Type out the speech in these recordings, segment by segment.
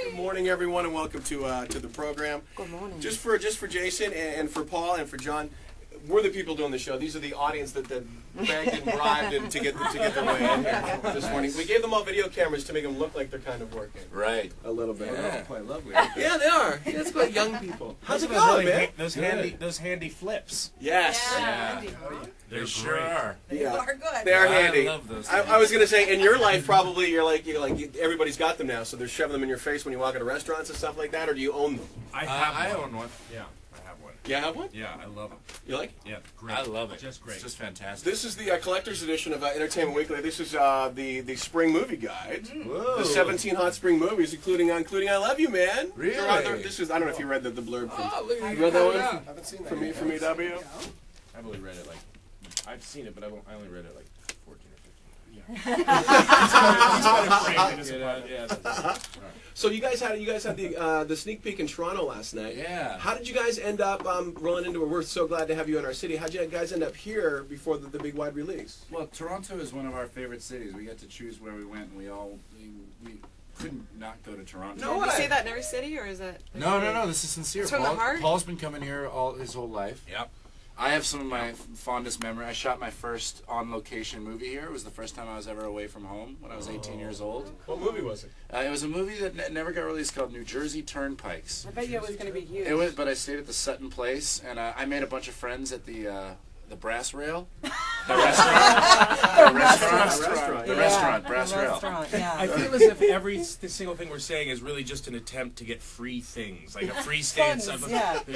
Good morning, everyone, and welcome to the program. Good morning. Just for Jason and for Paul and for John, we're the people doing the show. These are the audience that begged and bribed and to get their way in here this morning. We gave them all video cameras to make them look like they're kind of working. Right. A little bit. Yeah. Oh, quite lovely. Yeah, they are. Yeah, it's quite young people. How's it going, man? Those handy flips. Yes. Yeah. They sure are. They are good. They are handy. I love those. I was gonna say, in your life, probably you're like everybody's got them now, so they're shoving them in your face when you walk into restaurants and stuff like that, or do you own them? I own one. Yeah, I have one. You have one? Yeah, I love them. You like? Yeah, great. I love it. Just great. It's just fantastic. This is the collector's edition of Entertainment Weekly. This is the spring movie guide. Whoa. The 17 hot spring movies, including I Love You, Man. Really? This is, I don't know if you read the blurb from. You read that one? I haven't seen that. From EW. I've only read it I've seen it, but I only read it 14 or 15. Yeah. So you guys had the sneak peek in Toronto last night. Yeah. How did you guys end up rolling into it? We're so glad to have you in our city. How did you guys end up here before the big wide release? Well, Toronto is one of our favorite cities. We got to choose where we went, and we couldn't not go to Toronto. No way. Do you say that in every city, or is it? No. This is sincere. It's from the heart? Paul's been coming here his whole life. Yep. I have some of my fondest memory. I shot my first on-location movie here. It was the first time I was ever away from home when I was 18 years old. What movie was it? It was a movie that never got released called New Jersey Turnpikes. I bet you it was going to be huge. It was, but I stayed at the Sutton Place, and I made a bunch of friends at the Brass Rail. The restaurant, Brass Rail. Yeah. I feel as if every single thing we're saying is really just an attempt to get free things, like a free stand,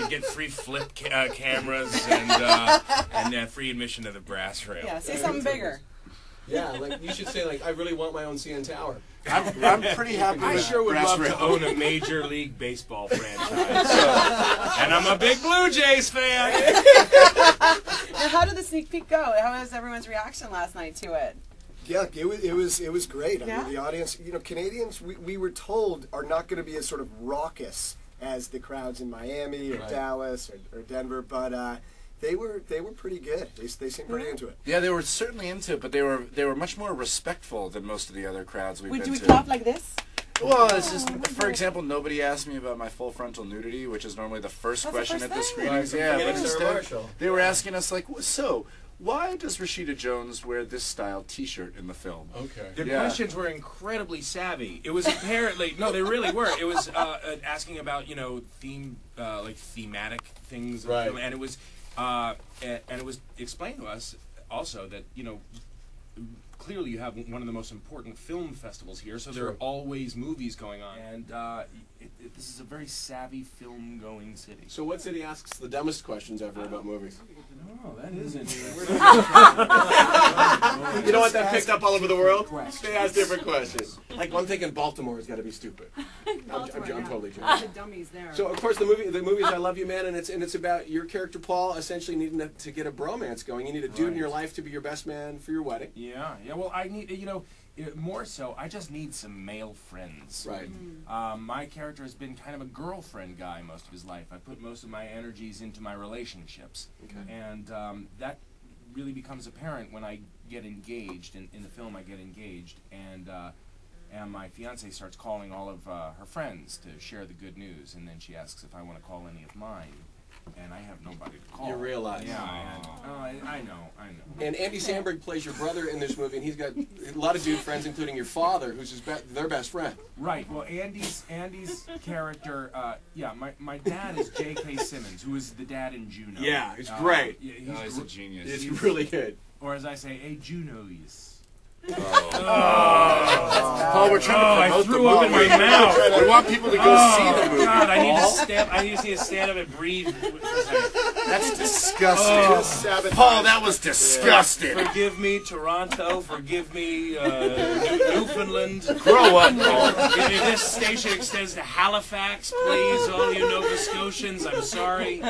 get free flip cameras and free admission to the Brass Rail. Yeah, say something bigger. Yeah, like you should say I really want my own CN Tower. I'm pretty happy with I sure would Brass love Rail. to own a Major League Baseball franchise. And I'm a big Blue Jays fan. Now, how did the sneak peek go? How was everyone's reaction last night to it? Yeah, it was great. Yeah? I mean, the audience, Canadians, we were told are not going to be as sort of raucous as the crowds in Miami or Dallas or Denver, but they were pretty good. They seemed pretty into it. Yeah, they were certainly into it, but they were much more respectful than most of the other crowds we've been to. Do we clap like this? Well, it's just, for example, nobody asked me about my full frontal nudity, which is normally the first question at the screenings. Yeah, but instead they were asking us so why does Rashida Jones wear this style T-shirt in the film? Okay. The questions were incredibly savvy. It was apparently they really were. It was asking about thematic things, right? And it was explained to us also that clearly you have one of the most important film festivals here, so there are always movies going on, and this is a very savvy film-going city. So what city asks the dumbest questions ever about movies? Oh, that is interesting. You don't want that picked up all over the world? They ask different questions. Like one thing in Baltimore has got to be stupid. I'm totally joking. The dummies there. So of course the movie is I Love You, Man, and it's about your character Paul essentially needing to get a bromance going. You need a dude in your life to be your best man for your wedding. Yeah. Well, I need more so. I just need some male friends. Right. My character has been kind of a girlfriend guy most of his life. I put most of my energies into my relationships, and that really becomes apparent when I get engaged. In the film, I get engaged, and my fiance starts calling all of her friends to share the good news, and then she asks if I want to call any of mine. And I have nobody to call. You realize. Yeah, I know. And Andy Samberg plays your brother in this movie, and he's got a lot of dude friends, including your father, who's their best friend. Right. Well, Andy's character, my dad is J.K. Simmons, who is the dad in Juno. Yeah, he's great. He's a genius. He's really good. Or as I say, a Junois. Paul, we're trying to promote I threw up in my mouth. We want people to go see the movie. God, I need to see a stand up and breathe. That's disgusting. Paul, that was disgusting. Forgive me, Toronto. Forgive me, Newfoundland. Grow up, Paul. If this station extends to Halifax, please, all you Nova Scotians, I'm sorry.